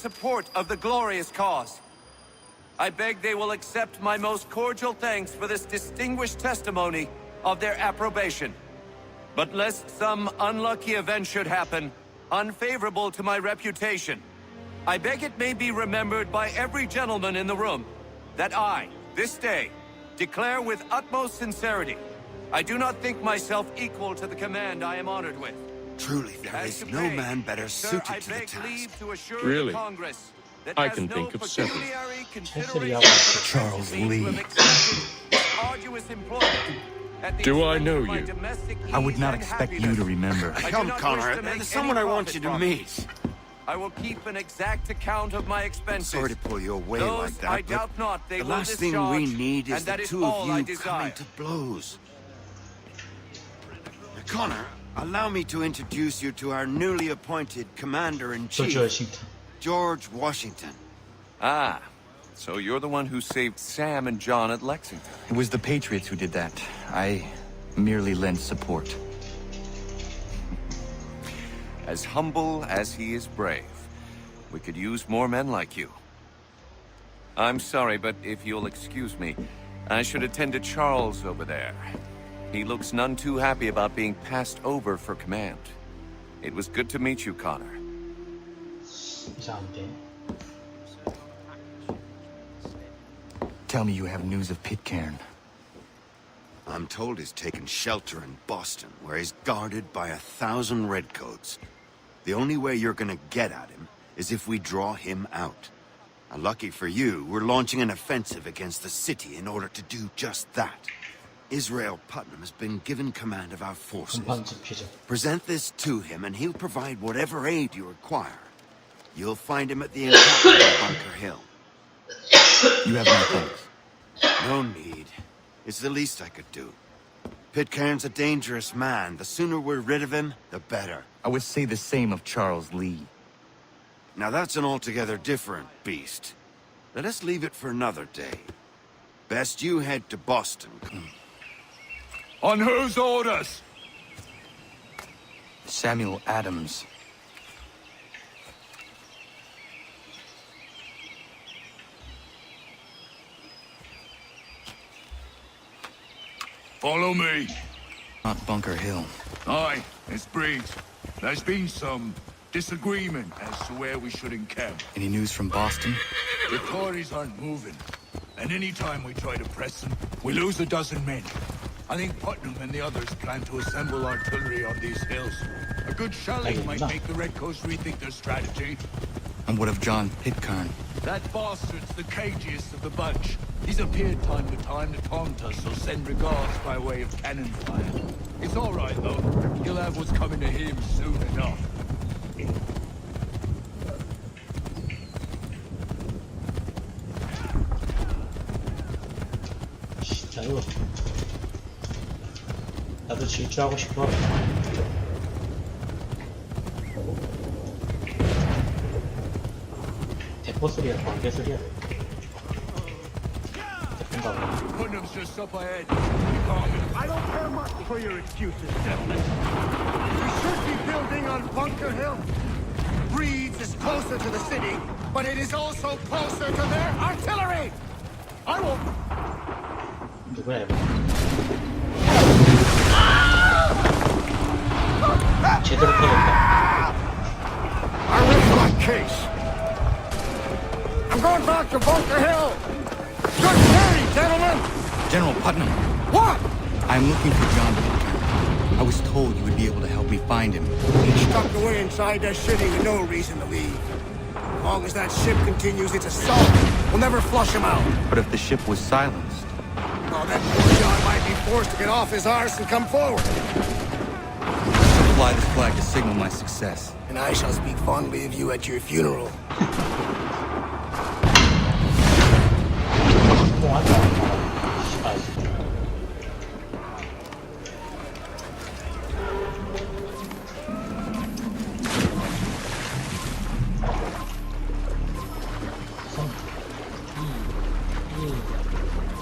support of the glorious cause. I beg they will accept my most cordial thanks for this distinguished testimony of their approbation. But lest some unlucky event should happen, unfavorable to my reputation, I beg it may be remembered by every gentleman in the room that I, this day, declare with utmost sincerity, I do not think myself equal to the command I am honored with. Truly, there is no man better suited to the task. Really? I can think of several. Charles Lee. Do I know you? I would not expect you to remember. Come, Connor, there's someone I want you to meet. I will keep an exact account of my expenses. Sorry to pull you away Those, like that, I doubt not they the will last thing we need is the two of you coming to blows. Connor, allow me to introduce you to our newly appointed Commander-in-Chief, George Washington. Ah, so you're the one who saved Sam and John at Lexington. It was the Patriots who did that. I merely lent support. As humble as he is brave, we could use more men like you. I'm sorry, but if you'll excuse me, I should attend to Charles over there. He looks none too happy about being passed over for command. It was good to meet you, Connor. Tell me you have news of Pitcairn. I'm told he's taken shelter in Boston, where he's guarded by 1,000 redcoats. The only way you're gonna get at him is if we draw him out. And lucky for you, we're launching an offensive against the city in order to do just that. Israel Putnam has been given command of our forces. Present this to him and he'll provide whatever aid you require. You'll find him at the encampment at Bunker Hill. You have my thanks. No need. It's the least I could do. Pitcairn's a dangerous man. The sooner we're rid of him, the better. I would say the same of Charles Lee. Now that's an altogether different beast. Let us leave it for another day. Best you head to Boston. On whose orders? Samuel Adams. Follow me. Not Bunker Hill. Aye, it's Briggs. There's been some disagreement as to where we should encamp. Any news from Boston? The Tories aren't moving, and any time we try to press them, we lose a dozen men. I think Putnam and the others plan to assemble artillery on these hills. A good shelling might make the Redcoats rethink their strategy. And what of John Pitcairn? That bastard's the cagiest of the bunch. He's appeared time to taunt us, so send regards by way of cannon fire. It's all right, though. He'll have what's coming to him soon enough. 진짜 이거 나도 질주하고 싶어. 대포 소리야, 관계 소리야. Putnam's just up ahead. I don't care much for your excuses, gentlemen. We should be building on Bunker Hill. Breeds is closer to the city, but it is also closer to their artillery. I will. 누구야 이거? 제대로 터졌다. I rest my case. I'm going back to Bunker Hill. Good day, gentlemen. General Putnam. What? I'm looking for John Pitcairn. I was told you would be able to help me find him. He's stuck away inside that city with no reason to leave. As long as that ship continues its assault, we'll never flush him out. But if the ship was silenced? Oh, that poor John might be forced to get off his arse and come forward. I'll fly this flag to signal my success. And I shall speak fondly of you at your funeral.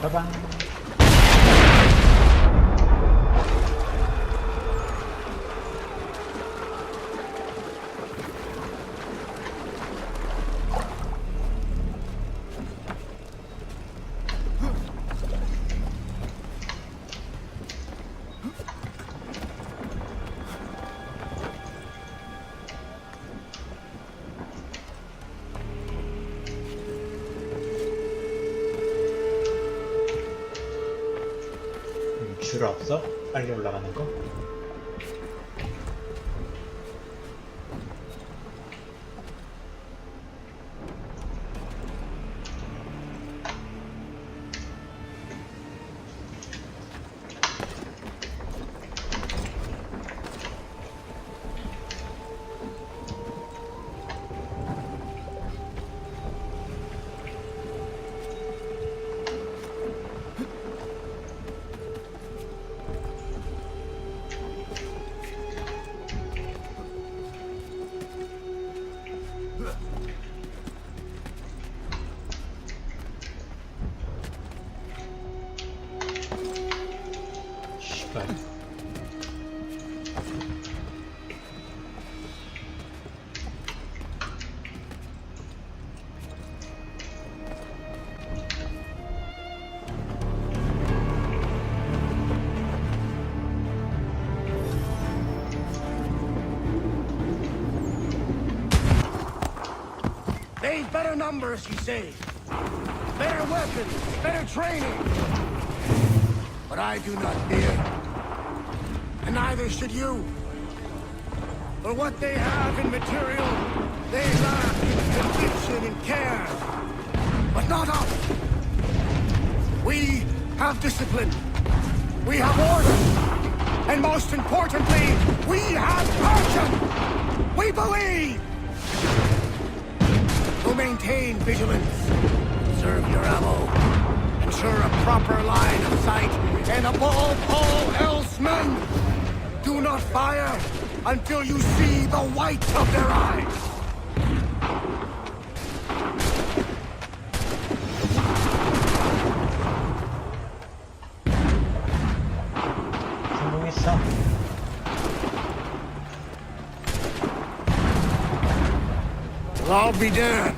빠방. 줄 없어? 빨리 올라가는 거? 씨발. They've better numbers, you say. Better weapons, better training. But I do not fear. And neither should you. For what they have in material, they lack in conviction and care. But not us. We have discipline. We have order. And most importantly, we have passion. We believe. To maintain vigilance, conserve your ammo, ensure a proper line of sight, and above all else, men, do not fire until you see the white of their eyes. 성공했어. Well, I'll be damned.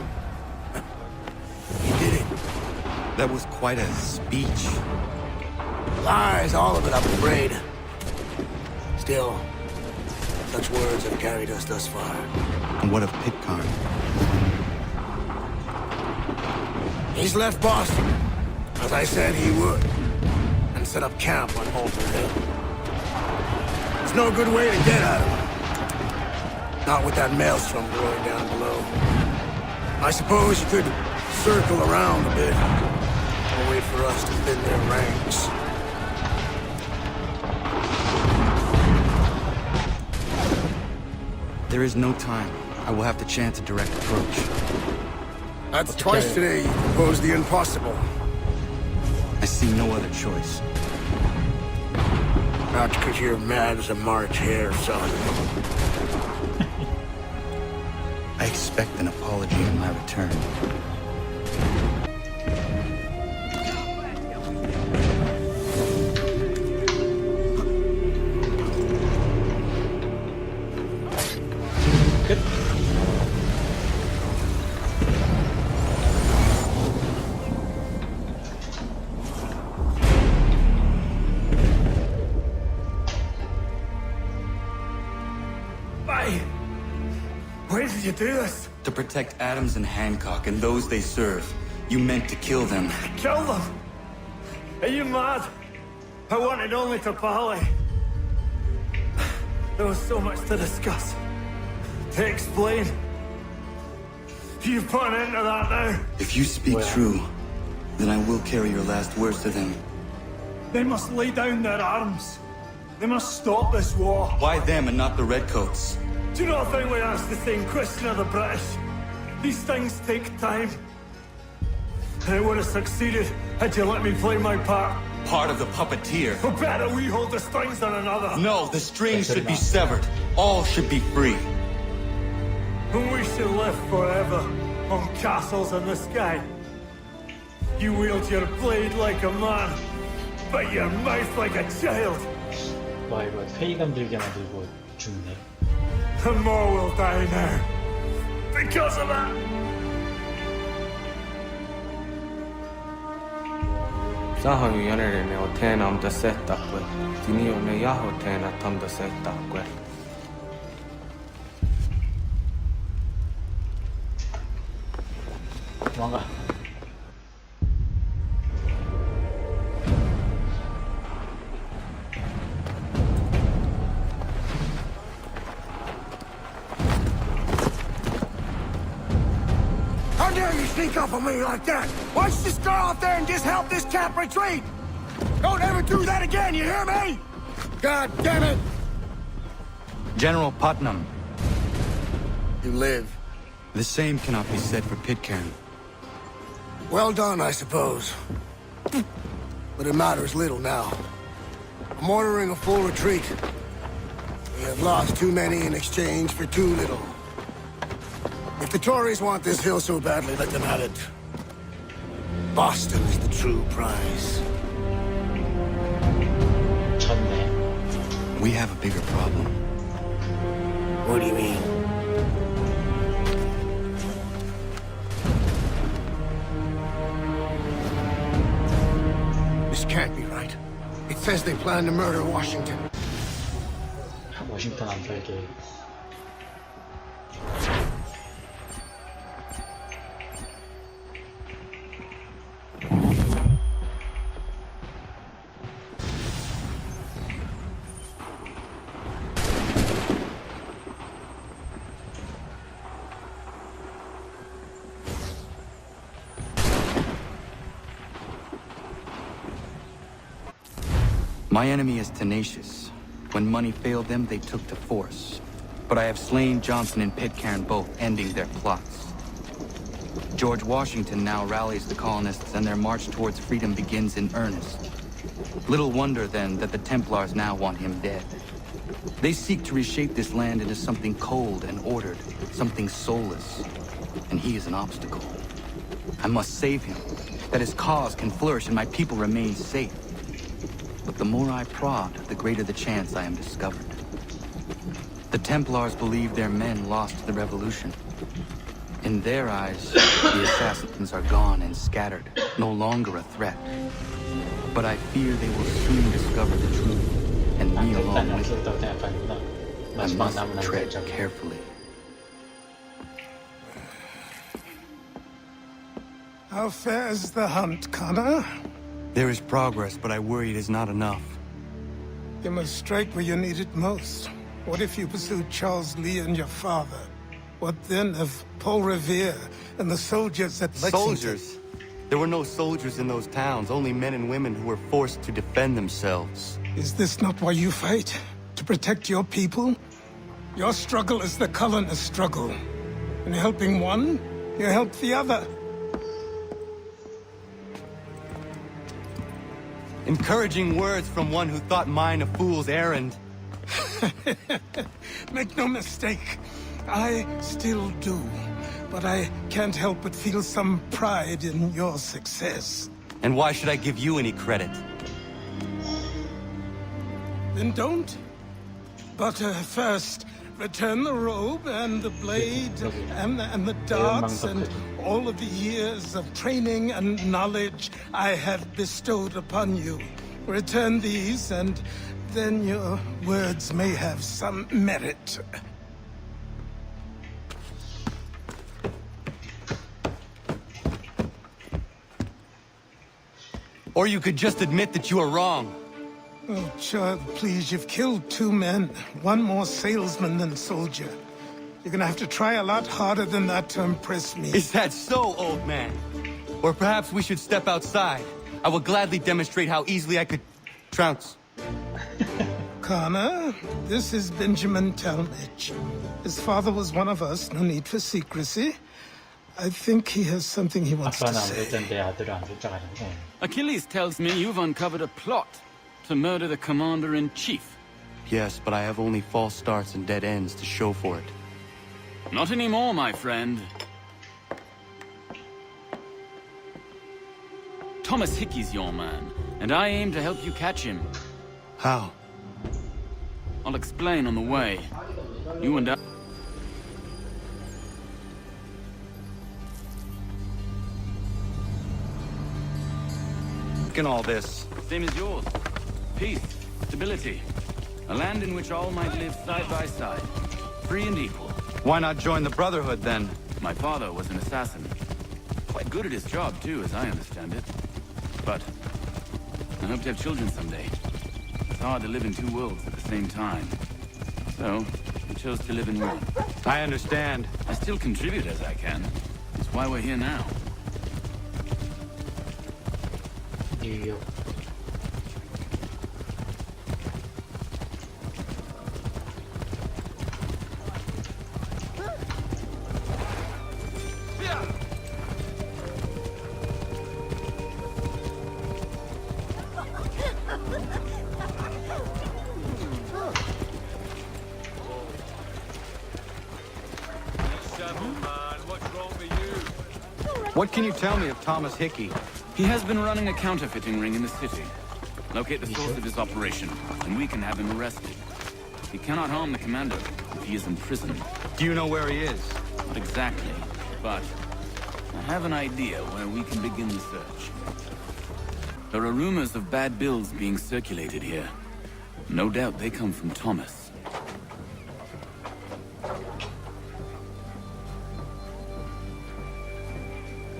You did it. That was quite a speech. Lies, all of it, I'm afraid. Still, such words have carried us thus far. And what of Pitcairn? He's left Boston, as I said he would, and set up camp on Holter Hill. There's no good way to get at him. Not with that maelstrom blowing down below. I suppose you could circle around a bit, or wait for us to thin their ranks. There is no time. I will have to chance a direct approach. That's twice today you proposed the impossible. I see no other choice. Not because you're mad as a March hare, son. I expect an apology in my return. 끝. Why did you do this? To protect Adams and Hancock and those they serve, you meant to kill them. Kill them? Are you mad? I wanted only to parley. There was so much to discuss, to explain. You've put an end to that now. If you speak true, then I will carry your last words to them. They must lay down their arms. They must stop this war. Why them and not the Redcoats? Do you not think we asked the same question of the British? These things take time. And it would have succeeded had you let me play my part. Part of the puppeteer. But better we hold the strings than another. No, the strings should be severed. All should be free. And we should live forever on castles in the sky. You wield your blade like a man, but your mouth like a child. 와 이거 회의감 들게 만들고 죽네. And more will die now. Because of that. Sahoin jänerinen on teena om det sätta kväll. Tini on ne jaho teena tam det sätta kväll. 도망가. dare you sneak up on me like that? Why don't you just go out there and just help this camp retreat? Don't ever do that again, you hear me? God damn it! General Putnam. You live. The same cannot be said for Pitcairn. Well done, I suppose. But it matters little now. I'm ordering a full retreat. We have lost too many in exchange for too little. If the Tories want this hill so badly, let them have it. Boston is the true prize. 졌네. We have a bigger problem. What do you mean? This can't be right. It says they plan to murder Washington. 워싱턴 안 살게. My enemy is tenacious. When money failed them, they took to force. But I have slain Johnson and Pitcairn both, ending their plots. George Washington now rallies the colonists, and their march towards freedom begins in earnest. Little wonder, then, that the Templars now want him dead. They seek to reshape this land into something cold and ordered, something soulless. And he is an obstacle. I must save him, that his cause can flourish and my people remain safe. But the more I prod, the greater the chance I am discovered. The Templars believe their men lost the revolution. In their eyes, the assassins are gone and scattered, no longer a threat. But I fear they will soon discover the truth, and me along with it. I must tread carefully. How fares the hunt, Connor? There is progress, but I worry it is not enough. You must strike where you need it most. What if you pursued Charles Lee and your father? What then of Paul Revere and the soldiers at Lexington? Soldiers? There were no soldiers in those towns, only men and women who were forced to defend themselves. Is this not why you fight? To protect your people? Your struggle is the colonist struggle. In helping one, you help the other. Encouraging words from one who thought mine a fool's errand. Make no mistake, I still do. But I can't help but feel some pride in your success. And why should I give you any credit? Then don't. But first, return the robe and the blade and the darts and all of the years of training and knowledge I have bestowed upon you. Return these, and then your words may have some merit. Or you could just admit that you are wrong. Oh, child, please, you've killed 2 men. One more salesman than soldier. You're gonna have to try a lot harder than that to impress me. Is that so, old man? Or perhaps we should step outside. I will gladly demonstrate how easily I could trounce. Connor, this is Benjamin Talmadge. His father was one of us, no need for secrecy. I think he has something he wants to 아빠는 안 say. 됐던데 아들을 안 쫓아가는데. Achilles tells me you've uncovered a plot to murder the commander-in-chief. Yes, but I have only false starts and dead ends to show for it. Not anymore, my friend. Thomas Hickey's your man, and I aim to help you catch him. How? I'll explain on the way. You and I... Look at all this. Same as yours. Peace, stability. A land in which all might live side by side, free and equal. Why not join the Brotherhood, then? My father was an assassin. Quite good at his job, too, as I understand it. But I hope to have children someday. It's hard to live in 2 worlds at the same time. So, I chose to live in one. I understand. I still contribute as I can. It's why we're here now. 뉴욕. What can you tell me of Thomas Hickey? He has been running a counterfeiting ring in the city. Locate the source of his operation, and we can have him arrested. He cannot harm the commander if he is in prison. Do you know where he is? Not exactly, but I have an idea where we can begin the search. There are rumors of bad bills being circulated here. No doubt they come from Thomas.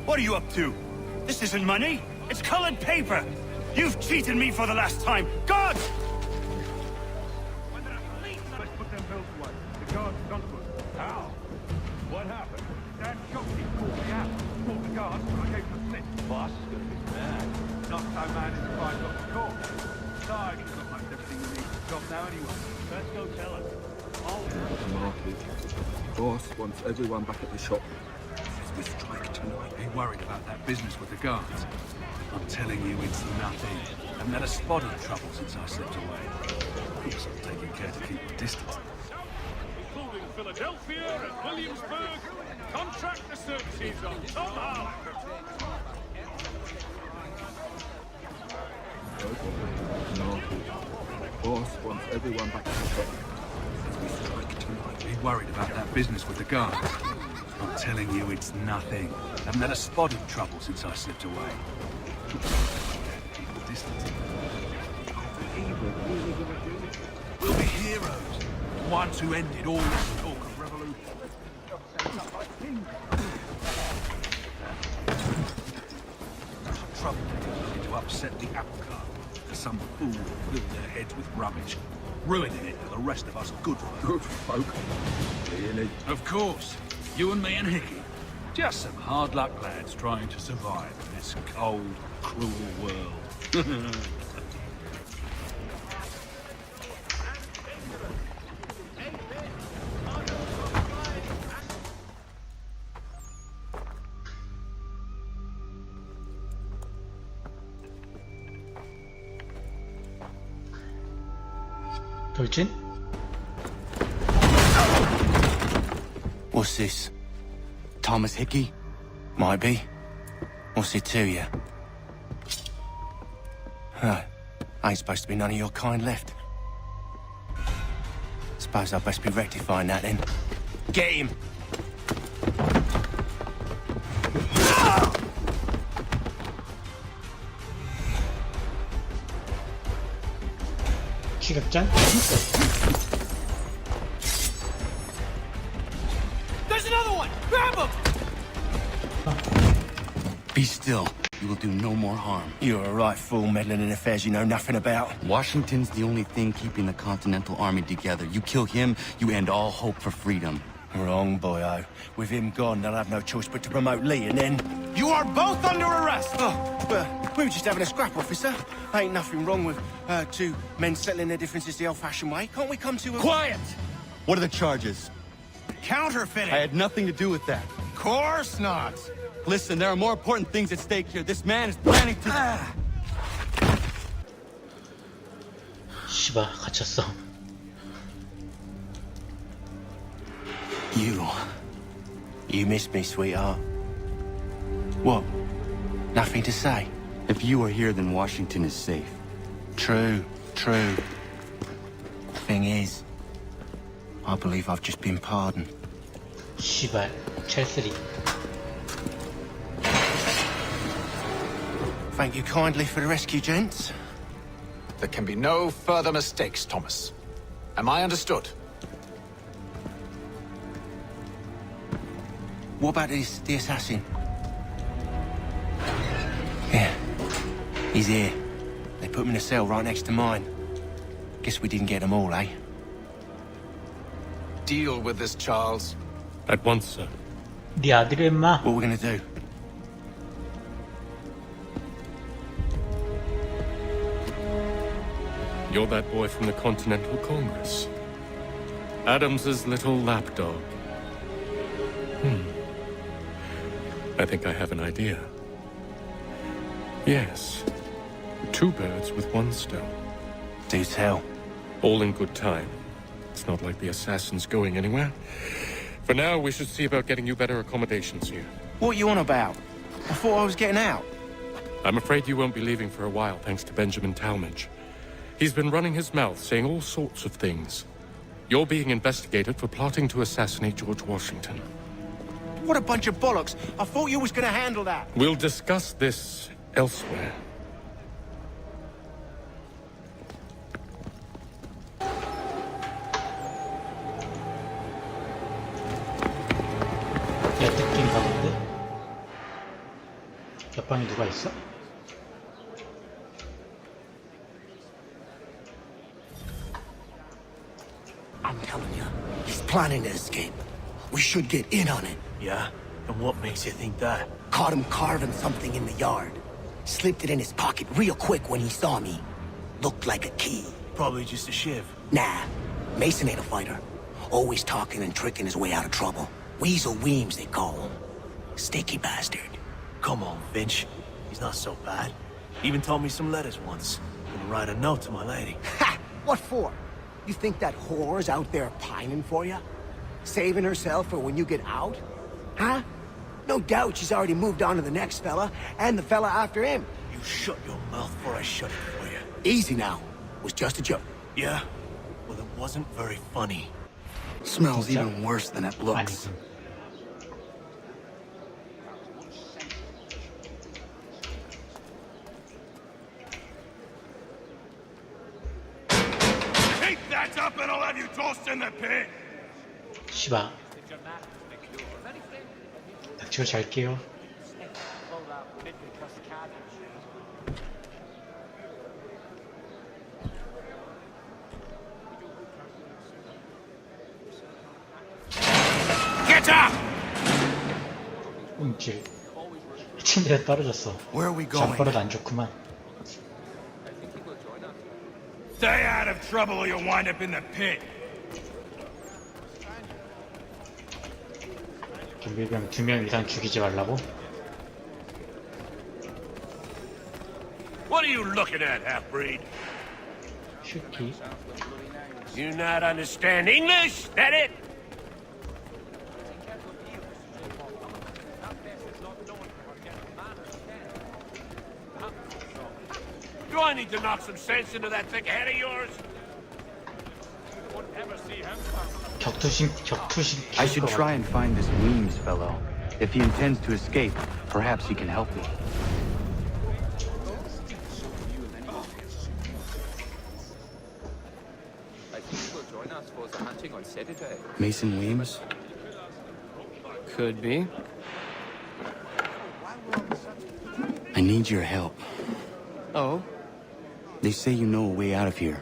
What are you up to? This isn't money. It's colored paper. You've cheated me for the last time. Guards! Let's put them bills away. The guards done to us. How? What happened? That shopkeeper called me out. Called the guards, but I gave him a slip. Boss is gonna be mad. Not so mad as if I got the call. Besides, you've got most everything you need for the job now anyway. Let's go tell us. Boss wants everyone back at the shop. We strike tonight. Are you worried about that business with the guards? I'm telling you, it's nothing. I haven't had a spot of trouble since I slipped away. Of course, I'm taking care to keep a distance. Including Philadelphia and Williamsburg. Contract the services on Tom Howell. Boss wants everyone back at the shop. We strike tonight. Are you worried about that business with the guards? I'm telling you, it's nothing. I haven't had a spot of trouble since I slipped away. Keep the distance. We'll be heroes. Ones who ended all this talk of revolution. Troublemakers looking to upset the apple cart. Some fool filled their heads with rubbish, ruining it for the rest of us good folk. Good folk. Really? Of course. You and me and Hickey. Just some hard luck lads trying to survive in this cold, cruel world. 돌진? What's this? Thomas Hickey? Might be. What's it to you? Huh. Ain't supposed to be none of your kind left. Suppose I best be rectifying that then. Get him! 추격전? There's another one! Grab him! Be still. You will do no more harm. You're a right fool meddling in affairs you know nothing about. Washington's the only thing keeping the Continental Army together. You kill him, you end all hope for freedom. Wrong, boyo. With him gone, they'll have no choice but to promote Lee, and then... You are both under arrest! Oh, but we were just having a scrap, officer. Ain't nothing wrong with two men settling their differences the old-fashioned way. Can't we come to a... Quiet! What are the charges? Counterfeiting! I had nothing to do with that. Course not! Listen, there are more important things at stake here. This man is planning to... 씨발 갇혔어. You missed me, sweetheart. What? Nothing to say? If you are here, then Washington is safe. True. Thing is, I believe I've just been pardoned. 씨발 첼스리. Thank you kindly for the rescue, gents. There can be no further mistakes, Thomas. Am I understood? What about the assassin? Yeah, he's here. They put him in a cell right next to mine. Guess we didn't get them all, eh? Deal with this, Charles. At once, sir. 네 아들이 임마. What are we gonna do? You're that boy from the Continental Congress. Adams's little lapdog. I think I have an idea. Yes. 2 birds with 1 stone. Do tell. All in good time. It's not like the assassin's going anywhere. For now, we should see about getting you better accommodations here. What you on about? I thought I was getting out. I'm afraid you won't be leaving for a while, thanks to Benjamin Talmadge. He's been running his mouth, saying all sorts of things. You're being investigated for plotting to assassinate George Washington. What a bunch of bollocks. I thought you was gonna handle that. We'll discuss this elsewhere. 야, 느낌가 본데? 옆방에 누가 있어? I'm telling you, he's planning to escape. We should get in on it. Yeah? And what makes you think that? Caught him carving something in the yard. Slipped it in his pocket real quick when he saw me. Looked like a key. Probably just a shiv. Nah, Mason ain't a fighter. Always talking and tricking his way out of trouble. Weasel Weems, they call him. Sticky bastard. Come on, Finch. He's not so bad. Even told me some letters once. Gonna write a note to my lady. Ha! What for? You think that whore's out there pining for you? Saving herself for when you get out? Huh? No doubt she's already moved on to the next fella, and the fella after him. You shut your mouth before I shut it for you. Easy now. Was just a joke. Yeah? Well, it wasn't very funny. Smells even worse than it looks. 아니군. Keep that up and I'll have you tossed in the pit! 씨발. 닥치고 잘게요. Get up! 움찔. 침대에 떨어졌어. Where are we going? 잠버릇 안 좋구만. Stay out of trouble or you'll wind up in the pit. 좀비병 2명 이상 죽이지 말라고? What are you looking at, half-breed? 슈키. You not understand English? That it? Do I need to knock some sense into that thick head of yours? 격투신 I should try and find this Weems fellow. If he intends to escape, perhaps he can help me. Mason Weems? Could be. I need your help. Oh? They say you know a way out of here.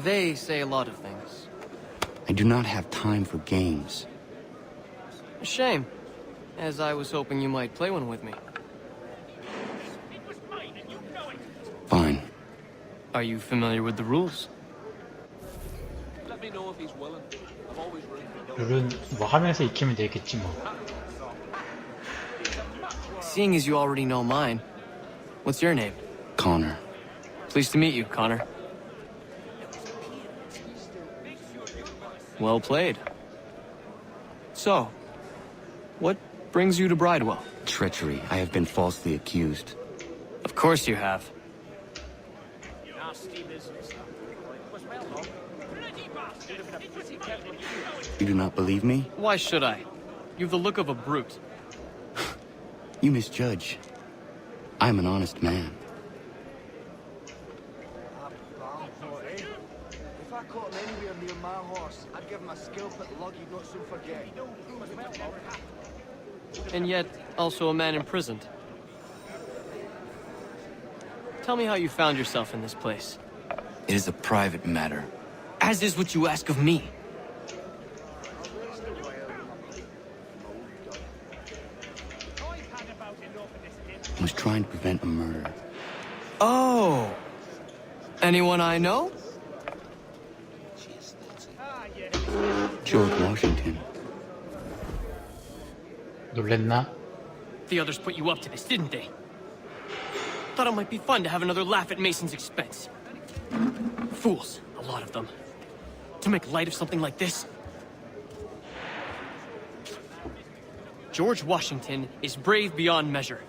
They say a lot of things. I do not have time for games. A shame, as I was hoping you might play one with me. Fine. Are you familiar with the rules? 룰은 뭐 하면서 익히면 되겠지 뭐. Seeing as you already know mine, what's your name? Connor. Pleased to meet you, Connor. Well played. So, what brings you to Bridewell? Treachery. I have been falsely accused. Of course you have. You do not believe me? Why should I? You've the look of a brute. You misjudge. I'm an honest man. If I caught him anywhere near my horse, I'd give him a scalp at lug he'd not soon forget. And yet, also a man imprisoned. Tell me how you found yourself in this place. It is a private matter. As is what you ask of me. was trying to prevent a murder. Oh! Anyone I know? George Washington. 놀랬나? The others put you up to this, didn't they? Thought it might be fun to have another laugh at Mason's expense. Fools, a lot of them. To make light of something like this. George Washington is brave beyond measure.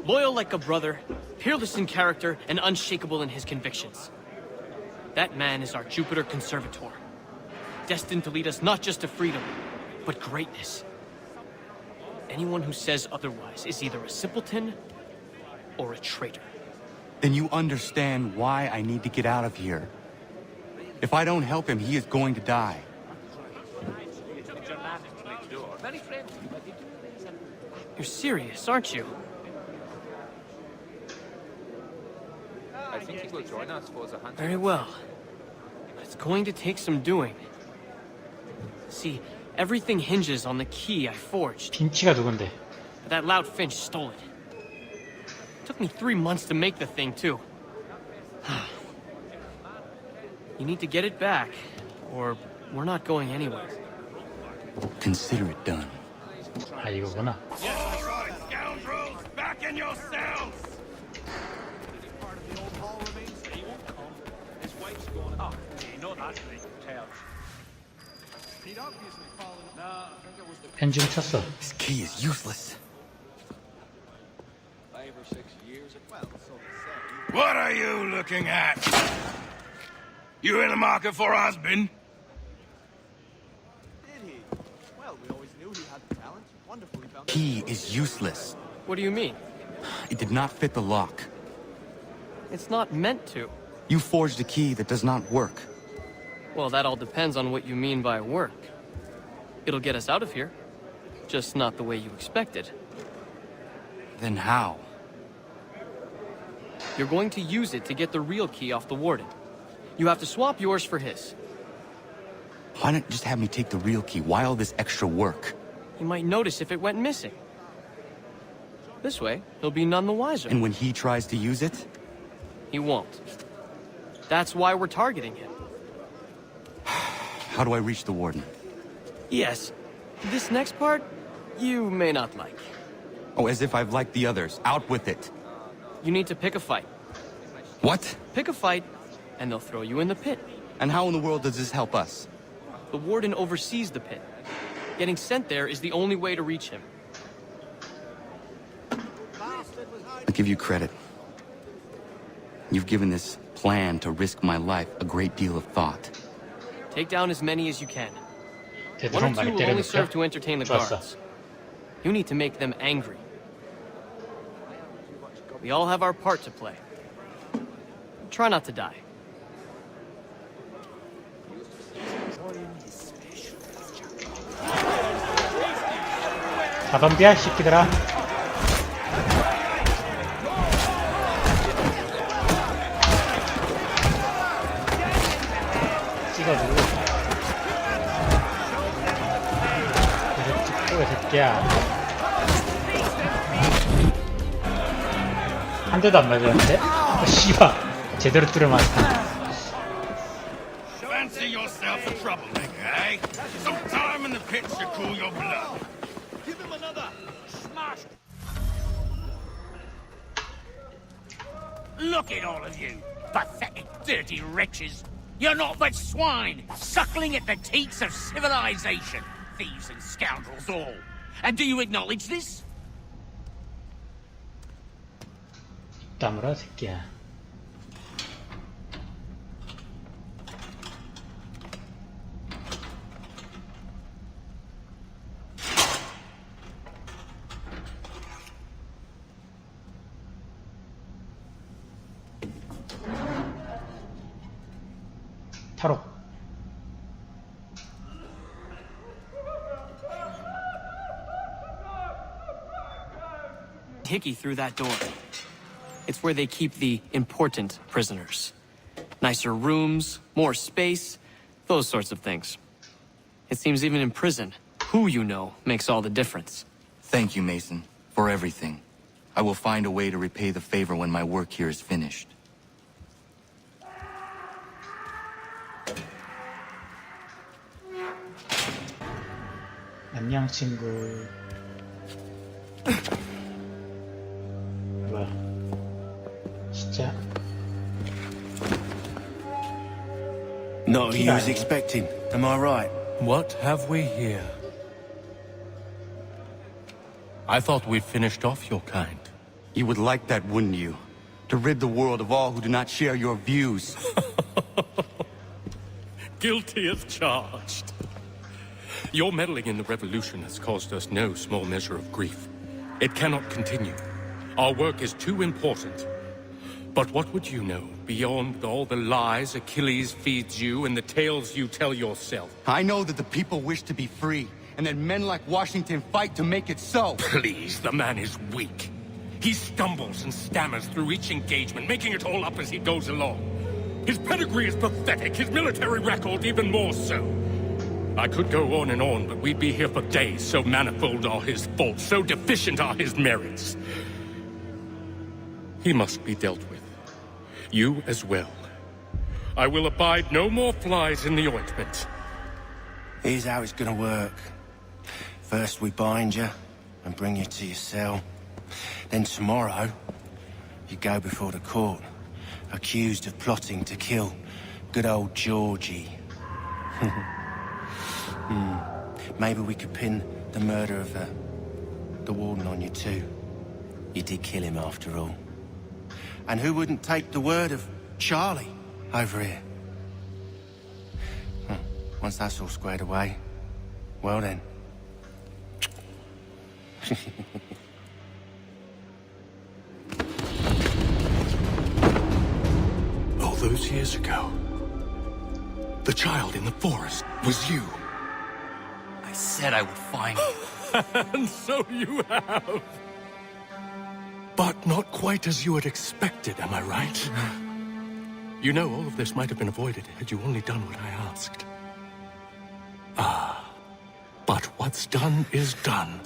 Loyal like a brother, peerless in character, and unshakable in his convictions. That man is our Jupiter Conservator. Destined to lead us not just to freedom, but greatness. Anyone who says otherwise is either a simpleton or a traitor. Then you understand why I need to get out of here. If I don't help him, he is going to die. You're serious, aren't you? I think he will join us for the hunt. Very well. But it's going to take some doing. See, everything hinges on the key I forged. 핀치가 누군데? But that loud Finch stole it. Took me 3 months to make the thing, too. You need to get it back, or we're not going anywhere. Consider it done. 아, 이거구나. All right, scoundrels, back in your cells! 펜 좀 쳤어. This key is useless. What are you looking at? You in the market for a husband? Key is useless. What do you mean? It did not fit the lock. It's not meant to. You forged a key that does not work. Well, that all depends on what you mean by work. It'll get us out of here. Just not the way you expected. Then how? You're going to use it to get the real key off the warden. You have to swap yours for his. Why not just have me take the real key? Why all this extra work? He might notice if it went missing. This way, he'll be none the wiser. And when he tries to use it? He won't. That's why we're targeting him. How do I reach the warden? Yes. This next part, you may not like. Oh, as if I've liked the others. Out with it. You need to pick a fight. What? Pick a fight, and they'll throw you in the pit. And how in the world does this help us? The warden oversees the pit. Getting sent there is the only way to reach him. I'll give you credit. You've given this plan to risk my life a great deal of thought. Take down as many as you can. One 되도록 or two 많이 will only serve 때려놓자. to entertain the 좋았어. guards. You need to make them angry. We all have our part to play. Try not to die. 다 덤벼, 새끼들아. 찍어주고. 계속 찍고, 이 새끼야. 한 대도 안 맞았는데? 씨발. 제대로 뚫어맞았다. Fancy yourself a troublemaker, eh? Some time in the pit to cool your blood. Give him another smash. Look at all of you, pathetic, dirty wretches. You're not but swine, suckling at the teats of civilization. Thieves and scoundrels all. And do you acknowledge this? 다물어, 새끼야. 탈옥. Hickey through that door. It's where they keep the important prisoners. Nicer rooms, more space, those sorts of things. It seems even in prison, who you know makes all the difference. Thank you, Mason, for everything. I will find a way to repay the favor when my work here is finished. 안녕 친구. 뭐야? 진짜? Not who you was expecting, am I right? What have we here? I thought we finished off your kind. You would like that, wouldn't you? To rid the world of all who do not share your views. Guilty as charged. Your meddling in the revolution has caused us no small measure of grief. It cannot continue. Our work is too important. But what would you know beyond all the lies Achilles feeds you and the tales you tell yourself? I know that the people wish to be free, and that men like Washington fight to make it so. Please, the man is weak. He stumbles and stammers through each engagement, making it all up as he goes along. His pedigree is pathetic, his military record even more so. I could go on, but we'd be here for days. So manifold are his faults, so deficient are his merits. He must be dealt with. You as well. I will abide no more flies in the ointment. Here's how it's gonna work. First we bind you and bring you to your cell. Then tomorrow, you go before the court, accused of plotting to kill good old Georgie. Maybe we could pin the murder of the warden on you too. You did kill him after all. And who wouldn't take the word of Charlie over here? Once that's all squared away, well then. All those years ago, the child in the forest was you. I said I would find you. And so you have. But not quite as you had expected, am I right? You know, all of this might have been avoided had you only done what I asked. But what's done is done.